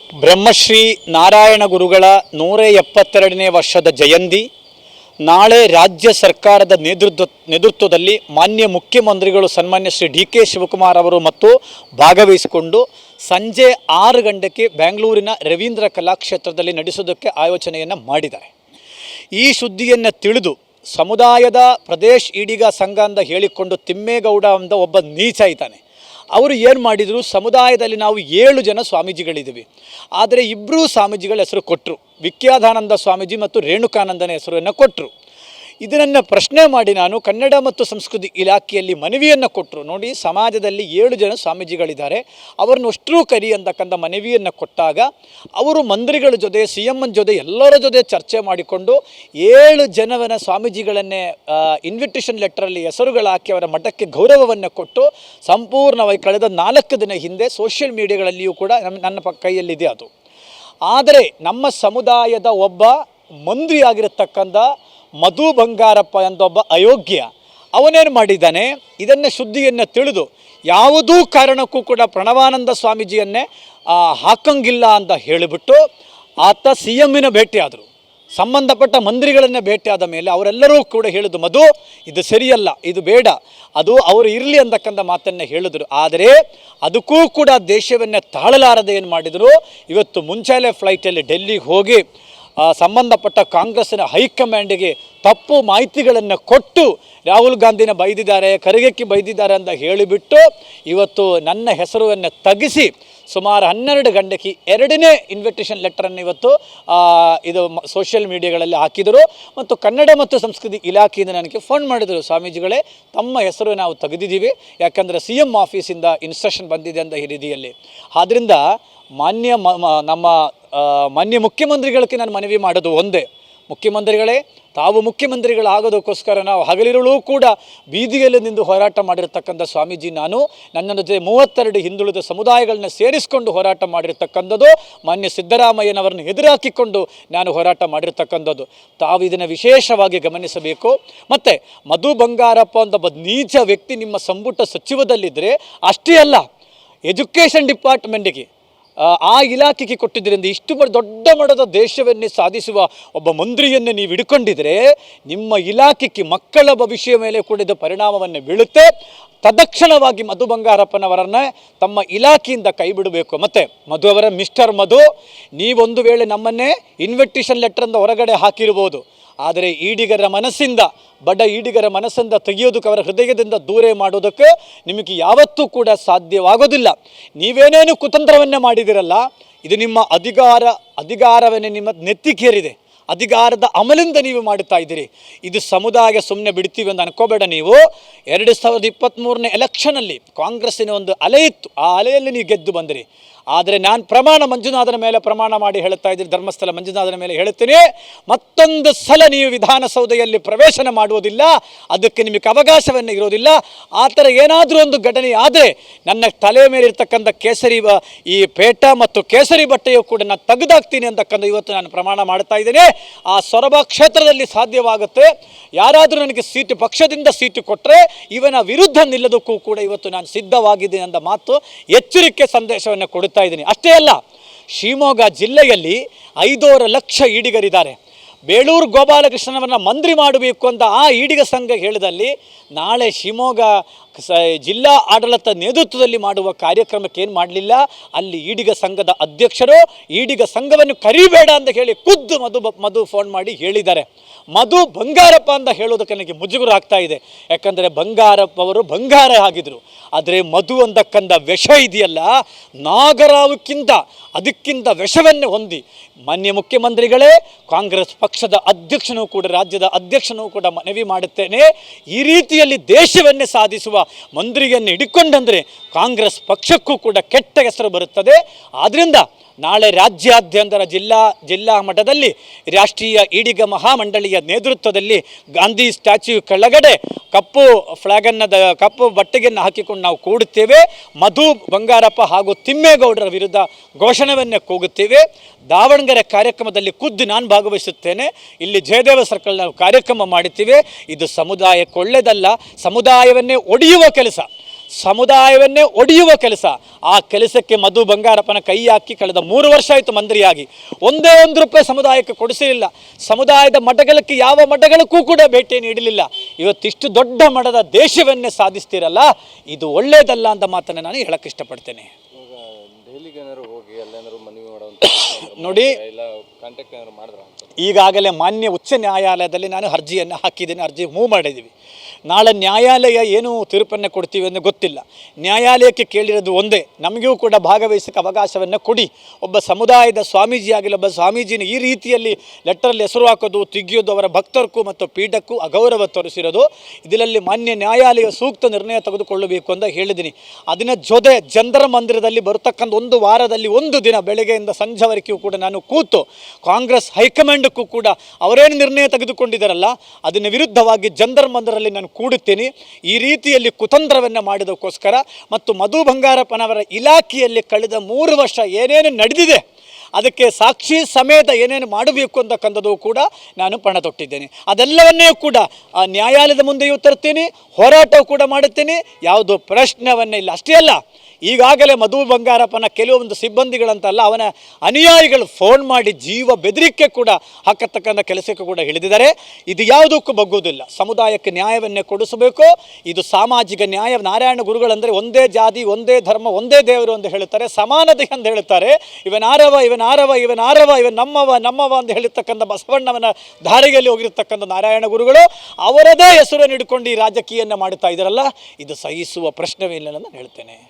ಬ್ರಹ್ಮಶ್ರೀ ನಾರಾಯಣ ಗುರುಗಳ 172ನೇ ವರ್ಷದ ಜಯಂತಿ ನಾಳೆ ರಾಜ್ಯ ಸರ್ಕಾರದ ನೇತೃತ್ವದಲ್ಲಿ ಮಾನ್ಯ ಮುಖ್ಯಮಂತ್ರಿಗಳು ಸನ್ಮಾನ್ಯ ಶ್ರೀ ಡಿ ಕೆ ಶಿವಕುಮಾರ್ ಅವರು ಮತ್ತು ಭಾಗವಹಿಸಿಕೊಂಡು ಸಂಜೆ 6 ಗಂಟೆಗೆ ಬೆಂಗಳೂರಿನ ರವೀಂದ್ರ ಕಲಾಕ್ಷೇತ್ರದಲ್ಲಿ ನಡೆಸೋದಕ್ಕೆ ಆಯೋಜನೆಯನ್ನು ಮಾಡಿದ್ದಾರೆ. ಈ ಸುದ್ದಿಯನ್ನು ತಿಳಿದು ಸಮುದಾಯದ ಪ್ರದೇಶ್ ಈಡಿಗ ಸಂಘ ಅಂತ ಹೇಳಿಕೊಂಡು ತಿಮ್ಮೇಗೌಡ ಅಂತ ಒಬ್ಬ ನೀಚ ಇದ್ದಾನೆ. ಅವರು ಏನು ಮಾಡಿದರು, ಸಮುದಾಯದಲ್ಲಿ ನಾವು 7 ಜನ ಸ್ವಾಮೀಜಿಗಳಿದ್ದೀವಿ, ಆದರೆ 2 ಸ್ವಾಮೀಜಿಗಳ ಹೆಸರು ಕೊಟ್ಟರು. ವಿಖ್ಯಾತಾನಂದ ಸ್ವಾಮೀಜಿ ಮತ್ತು ರೇಣುಕಾನಂದನ ಹೆಸರನ್ನು ಕೊಟ್ಟರು. ಇದನ್ನು ಪ್ರಶ್ನೆ ಮಾಡಿ ನಾನು ಕನ್ನಡ ಮತ್ತು ಸಂಸ್ಕೃತಿ ಇಲಾಖೆಯಲ್ಲಿ ಮನವಿಯನ್ನು ಕೊಟ್ಟರು. ನೋಡಿ, ಸಮಾಜದಲ್ಲಿ 7 ಜನ ಸ್ವಾಮೀಜಿಗಳಿದ್ದಾರೆ, ಅವರನ್ನು ಅಷ್ಟರೂ ಕರಿ ಅಂತಕ್ಕಂಥ ಮನವಿಯನ್ನು ಕೊಟ್ಟಾಗ ಅವರು ಮಂತ್ರಿಗಳ ಜೊತೆ CM ಜೊತೆ ಎಲ್ಲರ ಜೊತೆ ಚರ್ಚೆ ಮಾಡಿಕೊಂಡು 7 ಜನವನ್ನ ಸ್ವಾಮೀಜಿಗಳನ್ನೇ ಇನ್ವಿಟೇಷನ್ ಲೆಟರಲ್ಲಿ ಹೆಸರುಗಳು ಹಾಕಿ ಅವರ ಮಠಕ್ಕೆ ಗೌರವವನ್ನು ಕೊಟ್ಟು ಸಂಪೂರ್ಣವಾಗಿ ಕಳೆದ 4 ದಿನ ಹಿಂದೆ ಸೋಷಿಯಲ್ ಮೀಡಿಯಾಗಳಲ್ಲಿಯೂ ಕೂಡ ನನ್ನ ಕೈಯಲ್ಲಿದೆ ಅದು. ಆದರೆ ನಮ್ಮ ಸಮುದಾಯದ ಒಬ್ಬ ಮಂತ್ರಿ ಆಗಿರತಕ್ಕಂಥ ಮಧು ಬಂಗಾರಪ್ಪ ಅಂತ ಒಬ್ಬ ಅಯೋಗ್ಯ ಅವನೇನು ಮಾಡಿದ್ದಾನೆ, ಇದನ್ನು ಸುದ್ದಿಯನ್ನು ತಿಳಿದು ಯಾವುದೂ ಕಾರಣಕ್ಕೂ ಕೂಡ ಪ್ರಣವಾನಂದ ಸ್ವಾಮೀಜಿಯನ್ನೇ ಹಾಕಂಗಿಲ್ಲ ಅಂತ ಹೇಳಿಬಿಟ್ಟು ಆತ CMನ ಭೇಟಿಯಾದರು. ಸಂಬಂಧಪಟ್ಟ ಮಂತ್ರಿಗಳನ್ನೇ ಭೇಟಿಯಾದ ಮೇಲೆ ಅವರೆಲ್ಲರೂ ಕೂಡ ಹೇಳಿದ್ರು, ಮಧು ಇದು ಸರಿಯಲ್ಲ, ಇದು ಬೇಡ, ಅದು ಅವರು ಇರಲಿ ಅಂತಕ್ಕಂಥ ಮಾತನ್ನು ಹೇಳಿದರು. ಆದರೆ ಅದಕ್ಕೂ ಕೂಡ ದೇಶವನ್ನೇ ತಾಳಲಾರದೆ ಏನು ಮಾಡಿದರು, ಇವತ್ತು ಮುಂಚೆಲೇ ಫ್ಲೈಟಲ್ಲಿ ಡೆಲ್ಲಿಗೆ ಹೋಗಿ ಸಂಬಂಧಪಟ್ಟ ಕಾಂಗ್ರೆಸ್ಸಿನ ಹೈಕಮಾಂಡಿಗೆ ತಪ್ಪು ಮಾಹಿತಿಗಳನ್ನು ಕೊಟ್ಟು ರಾಹುಲ್ ಗಾಂಧಿನ ಬೈದಿದ್ದಾರೆ, ಖರ್ಗೆಗೆ ಬೈದಿದ್ದಾರೆ ಅಂತ ಹೇಳಿಬಿಟ್ಟು ಇವತ್ತು ನನ್ನ ಹೆಸರನ್ನು ತಗ್ಗಿಸಿ ಸುಮಾರು 12 ಗಂಟೆಗೆ 2ನೇ ಇನ್ವಿಟೇಷನ್ ಲೆಟರನ್ನು ಇವತ್ತು ಇದು ಸೋಷಿಯಲ್ ಮೀಡಿಯಾಗಳಲ್ಲಿ ಹಾಕಿದರು. ಮತ್ತು ಕನ್ನಡ ಮತ್ತು ಸಂಸ್ಕೃತಿ ಇಲಾಖೆಯಿಂದ ನನಗೆ ಫೋನ್ ಮಾಡಿದರು, ಸ್ವಾಮೀಜಿಗಳೇ ತಮ್ಮ ಹೆಸರು ನಾವು ತೆಗೆದಿದ್ದೀವಿ, ಯಾಕಂದರೆ CM ಆಫೀಸಿಂದ ಇನ್ಸ್ಟ್ರಕ್ಷನ್ ಬಂದಿದೆ ಅಂತ ಈ ರೀತಿಯಲ್ಲಿ. ಆದ್ದರಿಂದ ನಮ್ಮ ಮಾನ್ಯ ಮುಖ್ಯಮಂತ್ರಿಗಳಿಗೆ ನಾನು ಮನವಿ ಮಾಡೋದು ಒಂದೇ, ಮುಖ್ಯಮಂತ್ರಿಗಳೇ ತಾವು ಮುಖ್ಯಮಂತ್ರಿಗಳಾಗೋದಕ್ಕೋಸ್ಕರ ನಾವು ಹಗಲಿರುಳು ಕೂಡ ಬೀದಿಯಲ್ಲಿ ನಿಂತು ಹೋರಾಟ ಮಾಡಿರ್ತಕ್ಕಂಥ ಸ್ವಾಮೀಜಿ ನಾನು, ನನ್ನ ಜೊತೆ 32 ಹಿಂದುಳಿದ ಸಮುದಾಯಗಳನ್ನ ಸೇರಿಸಿಕೊಂಡು ಹೋರಾಟ ಮಾಡಿರ್ತಕ್ಕಂಥದ್ದು, ಮಾನ್ಯ ಸಿದ್ದರಾಮಯ್ಯನವರನ್ನು ಎದುರಾಕಿಕೊಂಡು ನಾನು ಹೋರಾಟ ಮಾಡಿರ್ತಕ್ಕಂಥದ್ದು. ತಾವು ಇದನ್ನು ವಿಶೇಷವಾಗಿ ಗಮನಿಸಬೇಕು. ಮತ್ತು ಮಧು ಬಂಗಾರಪ್ಪ ಅಂತ ಒಬ್ಬ ನೀಚ ವ್ಯಕ್ತಿ ನಿಮ್ಮ ಸಂಪುಟ ಸಚಿವದಲ್ಲಿದ್ದರೆ ಅಷ್ಟೇ ಅಲ್ಲ, ಎಜುಕೇಷನ್ ಡಿಪಾರ್ಟ್ಮೆಂಟಿಗೆ ಆ ಇಲಾಖೆಗೆ ಕೊಟ್ಟಿದ್ದರಿಂದ ಇಷ್ಟು ದೊಡ್ಡ ಮಟ್ಟದ ದೇಶವನ್ನೇ ಸಾಧಿಸುವ ಒಬ್ಬ ಮಂತ್ರಿಯನ್ನು ನೀವು ಹಿಡ್ಕೊಂಡಿದ್ರೆ ನಿಮ್ಮ ಇಲಾಖೆಗೆ ಮಕ್ಕಳ ಭವಿಷ್ಯ ಮೇಲೆ ಕೂಡ ಇದು ಪರಿಣಾಮವನ್ನು ಬೀಳುತ್ತೆ. ತತ್ಕ್ಷಣವಾಗಿ ಮಧು ಬಂಗಾರಪ್ಪನವರನ್ನ ತಮ್ಮ ಇಲಾಖೆಯಿಂದ ಕೈ ಬಿಡಬೇಕು. ಮತ್ತು ಮಧು ಅವರ ಮಿಸ್ಟರ್ ಮಧು, ನೀವೊಂದು ವೇಳೆ ನಮ್ಮನ್ನೇ ಇನ್ವಿಟೇಷನ್ ಲೆಟರಿಂದ ಹೊರಗಡೆ ಹಾಕಿರ್ಬೋದು, ಆದರೆ ಈಡಿಗರ ಮನಸ್ಸಿಂದ, ಬಡ ಈಡಿಗರ ಮನಸ್ಸಿಂದ ತೆಗೆಯೋದಕ್ಕೆ, ಅವರ ಹೃದಯದಿಂದ ದೂರ ಮಾಡೋದಕ್ಕೆ ನಿಮಗೆ ಯಾವತ್ತೂ ಕೂಡ ಸಾಧ್ಯವಾಗೋದಿಲ್ಲ. ನೀವೇನೇನು ಕುತಂತ್ರವನ್ನೇ ಮಾಡಿದಿರಲ್ಲ, ಇದು ನಿಮ್ಮ ಅಧಿಕಾರವನ್ನೇ ನಿಮ್ಮ ನೆತ್ತಿಗೇರಿದೆ, ಅಧಿಕಾರದ ಅಮಲಿಂದ ನೀವು ಮಾಡುತ್ತಾ ಇದ್ದೀರಿ. ಇದು ಸಮುದಾಯ ಸುಮ್ಮನೆ ಬಿಡ್ತೀವಿ ಅಂತ ಅನ್ಕೋಬೇಡ. ನೀವು 2023ನೇ ಎಲೆಕ್ಷನಲ್ಲಿ ಕಾಂಗ್ರೆಸ್ಸಿನ ಒಂದು ಅಲೆ ಇತ್ತು, ಆ ಅಲೆಯಲ್ಲಿ ನೀವು ಗೆದ್ದು ಬಂದಿರಿ. ಆದರೆ ನಾನು ಮಂಜುನಾಥನ ಮೇಲೆ ಪ್ರಮಾಣ ಮಾಡಿ ಹೇಳ್ತಾ ಇದ್ದೀನಿ, ಧರ್ಮಸ್ಥಳ ಮಂಜುನಾಥನ ಮೇಲೆ ಹೇಳ್ತೀನಿ, ಮತ್ತೊಂದು ಸಲ ನೀವು ವಿಧಾನಸೌಧೆಯಲ್ಲಿ ಪ್ರವೇಶನ ಮಾಡುವುದಿಲ್ಲ, ಅದಕ್ಕೆ ನಿಮಗೆ ಅವಕಾಶವನ್ನೇ ಇರೋದಿಲ್ಲ. ಆ ಥರ ಏನಾದರೂ ಒಂದು ಘಟನೆ ಆದರೆ ನನ್ನ ತಲೆ ಮೇಲೆ ಇರ್ತಕ್ಕಂಥ ಕೇಸರಿ ಈ ಪೇಟ ಮತ್ತು ಕೇಸರಿ ಬಟ್ಟೆಯು ಕೂಡ ನಾನು ತೆಗೆದಾಕ್ತೀನಿ ಅಂತಕ್ಕಂಥ ಇವತ್ತು ನಾನು ಪ್ರಮಾಣ ಮಾಡ್ತಾ ಇದ್ದೇನೆ. ಆ ಸೊರಬ ಕ್ಷೇತ್ರದಲ್ಲಿ ಸಾಧ್ಯವಾಗುತ್ತೆ. ಯಾರಾದರೂ ನನಗೆ ಸೀಟು, ಪಕ್ಷದಿಂದ ಸೀಟು ಕೊಟ್ಟರೆ ಇವನ ವಿರುದ್ಧ ನಿಲ್ಲೋದಕ್ಕೂ ಕೂಡ ಇವತ್ತು ನಾನು ಸಿದ್ಧವಾಗಿದ್ದೀನಿ ಅಂತ ಮಾತು, ಎಚ್ಚರಿಕೆ ಸಂದೇಶವನ್ನು ಕೊಡುತ್ತಾ ಇದ್ದೀನಿ. ಅಷ್ಟೇ ಅಲ್ಲ, ಶಿವಮೊಗ್ಗ ಜಿಲ್ಲೆಯಲ್ಲಿ 5 ಲಕ್ಷ ಈಡಿಗರಿದ್ದಾರೆ. ಬೇಳೂರು ಗೋಪಾಲಕೃಷ್ಣನವರನ್ನ ಮಂತ್ರಿ ಮಾಡಬೇಕು ಅಂತ ಆ ಈಡಿಗ ಸಂಘ ಹೇಳಿದಲ್ಲಿ ನಾಳೆ ಶಿವಮೊಗ್ಗ ಜಿಲ್ಲಾ ಆಡಳಿತ ನೇತೃತ್ವದಲ್ಲಿ ಮಾಡುವ ಕಾರ್ಯಕ್ರಮಕ್ಕೆ ಏನು ಮಾಡಲಿಲ್ಲ, ಅಲ್ಲಿ ಈಡಿಗ ಸಂಘದ ಅಧ್ಯಕ್ಷರು ಈಡಿಗ ಸಂಘವನ್ನು ಕರಿಬೇಡ ಅಂತ ಹೇಳಿ ಖುದ್ದು ಮಧು ಫೋನ್ ಮಾಡಿ ಹೇಳಿದ್ದಾರೆ. ಮಧು ಬಂಗಾರಪ್ಪ ಅಂತ ಹೇಳೋದಕ್ಕೆ ನನಗೆ ಮುಜುಗರ ಆಗ್ತಾ ಇದೆ. ಯಾಕಂದರೆ ಬಂಗಾರಪ್ಪ ಅವರು ಬಂಗಾರ ಆಗಿದ್ರು, ಆದರೆ ಮಧು ಅಂತಕ್ಕಂಥ ವಿಷ ಇದೆಯಲ್ಲ, ನಾಗರಾವಕ್ಕಿಂತ ಅದಕ್ಕಿಂತ ವಿಷವನ್ನೇ ಹೊಂದಿ ಮಾನ್ಯ ಮುಖ್ಯಮಂತ್ರಿಗಳೇ, ಕಾಂಗ್ರೆಸ್ ಪಕ್ಷದ ಅಧ್ಯಕ್ಷನೂ ಕೂಡ, ರಾಜ್ಯದ ಅಧ್ಯಕ್ಷನೂ ಕೂಡ ಮನವಿ ಮಾಡುತ್ತೇನೆ, ಈ ರೀತಿಯಲ್ಲಿ ದೇಶವನ್ನೇ ಸಾಧಿಸುವ ಮಂತ್ರಿಯನ್ನು ಹಿಡ್ಕೊಂಡಂದರೆ ಕಾಂಗ್ರೆಸ್ ಪಕ್ಷಕ್ಕೂ ಕೂಡ ಕೆಟ್ಟ ಹೆಸರು ಬರುತ್ತದೆ. ಆದ್ದರಿಂದ ನಾಳೆ ರಾಜ್ಯಾದ್ಯಂತರ ಜಿಲ್ಲಾ ಮಟ್ಟದಲ್ಲಿ ರಾಷ್ಟ್ರೀಯ ಈಡಿಗ ಮಹಾಮಂಡಳಿಯ ನೇತೃತ್ವದಲ್ಲಿ ಗಾಂಧಿ ಸ್ಟ್ಯಾಚ್ಯೂ ಕೆಳಗಡೆ ಕಪ್ಪು ಬಟ್ಟೆಯನ್ನು ಹಾಕಿಕೊಂಡು ನಾವು ಕೂಡುತ್ತೇವೆ. ಮಧು ಬಂಗಾರಪ್ಪ ಹಾಗೂ ತಿಮ್ಮೇಗೌಡರ ವಿರುದ್ಧ ಘೋಷಣೆಯನ್ನೇ ಕೂಗುತ್ತೇವೆ. ದಾವಣಗೆರೆ ಕಾರ್ಯಕ್ರಮದಲ್ಲಿ ಖುದ್ದು ನಾನು ಭಾಗವಹಿಸುತ್ತೇನೆ. ಇಲ್ಲಿ ಜಯದೇವ ಸರ್ಕಲ್ ನಾವು ಕಾರ್ಯಕ್ರಮ ಮಾಡುತ್ತೀವಿ. ಇದು ಸಮುದಾಯಕ್ಕೆ ಒಳ್ಳೆಯದಲ್ಲ, ಸಮುದಾಯವನ್ನೇ ಒಡೆಯುವ ಕೆಲಸ, ಸಮುದಾಯವನ್ನೇ ಒಡೆಯುವ ಕೆಲಸ. ಆ ಕೆಲಸಕ್ಕೆ ಮಧು ಬಂಗಾರಪ್ಪನ ಕೈ ಹಾಕಿ ಕಳೆದ 3 ವರ್ಷ ಆಯಿತು ಮಂತ್ರಿಯಾಗಿ. ಒಂದೇ ₹1 ಸಮುದಾಯಕ್ಕೆ ಕೊಡಿಸಲಿಲ್ಲ. ಸಮುದಾಯದ ಮಠಗಳಿಗೆ ಯಾವ ಮಠಗಳಕ್ಕೂ ಕೂಡ ಭೇಟಿ ನೀಡಲಿಲ್ಲ. ಇವತ್ತಿಷ್ಟು ದೊಡ್ಡ ಮಠದ ದೇಶವನ್ನೇ ಸಾಧಿಸ್ತೀರಲ್ಲ, ಇದು ಒಳ್ಳೆಯದಲ್ಲ ಅಂತ ಮಾತನ್ನು ನಾನು ಹೇಳಕ್ಕೆ ಇಷ್ಟಪಡ್ತೇನೆ. ನೋಡಿ, ಈಗಾಗಲೇ ಮಾನ್ಯ ಉಚ್ಚ ನ್ಯಾಯಾಲಯದಲ್ಲಿ ನಾನು ಅರ್ಜಿಯನ್ನು ಹಾಕಿದ್ದೇನೆ, ಅರ್ಜಿ ಮೂವ್ ಮಾಡಿದ್ದೀವಿ. ನಾಳೆ ನ್ಯಾಯಾಲಯ ಏನು ತೀರ್ಪನ್ನು ಕೊಡ್ತೀವಿ ಎಂದು ಗೊತ್ತಿಲ್ಲ. ನ್ಯಾಯಾಲಯಕ್ಕೆ ಕೇಳಿರೋದು ಒಂದೇ, ನಮಗೂ ಕೂಡ ಭಾಗವಹಿಸೋಕ್ಕೆ ಅವಕಾಶವನ್ನು ಕೊಡಿ. ಒಬ್ಬ ಸಮುದಾಯದ ಸ್ವಾಮೀಜಿ ಆಗಿಲ್ಲ, ಒಬ್ಬ ಸ್ವಾಮೀಜಿನ ಈ ರೀತಿಯಲ್ಲಿ ಲೆಟರಲ್ಲಿ ಹೆಸರು ಹಾಕೋದು, ತೆಗೆಯೋದು ಅವರ ಭಕ್ತರಿಗೂ ಮತ್ತು ಪೀಠಕ್ಕೂ ಅಗೌರವ ತೋರಿಸಿರೋದು. ಇದರಲ್ಲಿ ಮಾನ್ಯ ನ್ಯಾಯಾಲಯ ಸೂಕ್ತ ನಿರ್ಣಯ ತೆಗೆದುಕೊಳ್ಳಬೇಕು ಅಂತ ಹೇಳಿದ್ದೀನಿ. ಅದನ್ನ ಜೊತೆ ಜಂತರ ಮಂದಿರದಲ್ಲಿ ಬರತಕ್ಕಂಥ 1 ವಾರದಲ್ಲಿ 1 ದಿನ ಬೆಳಗ್ಗೆಯಿಂದ ಸಂಜೆವರೆಗೂ ಕೂಡ ನಾನು ಕೂತು ಕಾಂಗ್ರೆಸ್ ಹೈಕಮಾಂಡ್ಗೂ ಕೂಡ ಅವರೇನು ನಿರ್ಣಯ ತೆಗೆದುಕೊಂಡಿದ್ದಾರಲ್ಲ ಅದನ್ನ ವಿರುದ್ಧವಾಗಿ ಜಂತರ ಮಂದಿರಲ್ಲಿ ನಾನು ಕೂಡುತ್ತೇನೆ. ಈ ರೀತಿಯಲ್ಲಿ ಕುತಂತ್ರವನ್ನು ಮಾಡಿದಕ್ಕೋಸ್ಕರ ಮತ್ತು ಮಧು ಬಂಗಾರಪ್ಪನವರ ಇಲಾಖೆಯಲ್ಲಿ ಕಳೆದ 3 ವರ್ಷ ಏನೇನು ನಡೆದಿದೆ ಅದಕ್ಕೆ ಸಾಕ್ಷಿ ಸಮೇತ ಏನೇನು ಮಾಡಬೇಕು ಅಂತಕ್ಕಂಥದ್ದು ಕೂಡ ನಾನು ಪಣ ತೊಟ್ಟಿದ್ದೇನೆ. ಅದೆಲ್ಲವನ್ನೇ ಕೂಡ ನ್ಯಾಯಾಲಯದ ಮುಂದೆಯೂ ತರ್ತೀನಿ, ಹೋರಾಟವೂ ಕೂಡ ಮಾಡುತ್ತೇನೆ, ಯಾವುದೋ ಪ್ರಶ್ನೆವನ್ನೇ ಇಲ್ಲ. ಅಷ್ಟೇ ಅಲ್ಲ, ಈಗಾಗಲೇ ಮಧು ಬಂಗಾರಪ್ಪನ ಕೆಲವೊಂದು ಸಿಬ್ಬಂದಿಗಳಂತಲ್ಲ ಅವನ ಅನುಯಾಯಿಗಳು ಫೋನ್ ಮಾಡಿ ಜೀವ ಬೆದರಿಕೆ ಕೂಡ ಹಾಕತಕ್ಕಂಥ ಕೆಲಸಕ್ಕೆ ಕೂಡ ಹಿಡಿದಿದ್ದಾರೆ. ಇದು ಯಾವುದಕ್ಕೂ ಬಗ್ಗುವುದಿಲ್ಲ. ಸಮುದಾಯಕ್ಕೆ ನ್ಯಾಯವನ್ನೇ ಕೊಡಿಸಬೇಕು. ಇದು ಸಾಮಾಜಿಕ ನ್ಯಾಯ. ನಾರಾಯಣ ಗುರುಗಳಂದರೆ ಒಂದೇ ಜಾತಿ, ಒಂದೇ ಧರ್ಮ, ಒಂದೇ ದೇವರು ಅಂತ ಹೇಳುತ್ತಾರೆ, ಸಮಾನತೆ ಅಂತ ಹೇಳುತ್ತಾರೆ. ಇವನ್ ನಮ್ಮವ ಅಂತ ಹೇಳಿರ್ತಕ್ಕಂಥ ಬಸವಣ್ಣವನ ದಾರಿಯಲ್ಲಿ ಹೋಗಿರ್ತಕ್ಕಂಥ ನಾರಾಯಣ ಗುರುಗಳು ಅವರದೇ ಹೆಸರನ್ನು ಹಿಡ್ಕೊಂಡು ಈ ರಾಜಕೀಯವನ್ನು ಮಾಡುತ್ತಾ ಇದ್ದಾರಲ್ಲ, ಇದು ಸಹಿಸುವ ಪ್ರಶ್ನೆವೇ ಇಲ್ಲ ಅಂತ ಹೇಳ್ತೇನೆ.